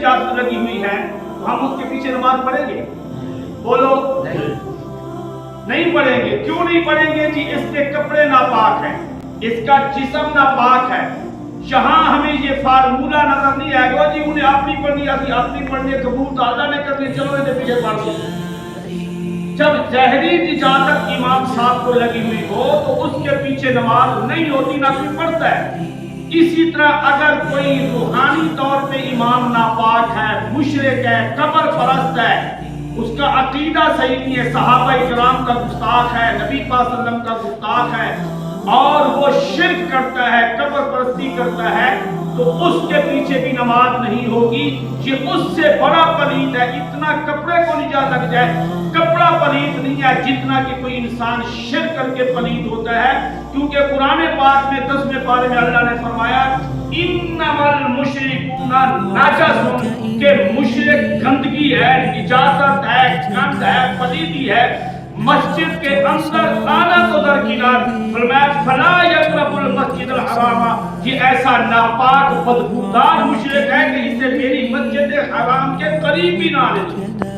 इजाजत लगी हुई है तो हम उसके पीछे नमाज पढ़ेंगे? बोलो नहीं पढ़ेंगे। क्यों नहीं पढ़ेंगे जी? इसके कपड़े नापाक हैं, इसका जिस्म नापाक है। जहां हमें ये फार्मूला नजर नहीं आएगा जी उन्हें अपनी पढ़नी आती, अपनी पढ़नी कबूल तो अल्लाह ने कर दी, चलो इधर पीछे पढ़ लो। जब जहरी इजाजत इमाम साहब को लगी हुई हो तो उसके पीछे नमाज नहीं होती, ना कोई पढ़ता है। इसी तरह अगर कोई रूहानी तौर पे इमाम नापाक है, मुशरिक है, कब्र परस्त है, उसका अकीदा सही नहीं है, सहाबा इकराम का गुस्ताख है, नबी पाक सल्लल्लाहु अलैहि वसल्लम का गुस्ताख है और वो शिर्क करता है, कब्र परस्ती करता है, तो उसके पीछे भी नमाज नहीं होगी। ये उससे बड़ा पलीत है। इतना कपड़े को निजा लग जाए, कपड़ा पलीत नहीं है जितना कि कोई इंसान शिर्क करके पलीत होता है। क्योंकि कुरान पाक में 10वें पारे में अल्लाह ने फरमाया इन्नमल मुशरिकूना नाजसून, के मुशरिक गंदगी है, निजात है, गंद है, पलीती है। मस्जिद के अंदर आना तो दरकिनार, फरमाया फला यक़रबुल मस्जिदल हरामा, ये ऐसा नापाक बदबूदार मुशरिक है कि इसे मेरी मस्जिद हराम के करीब भी ना आने दो।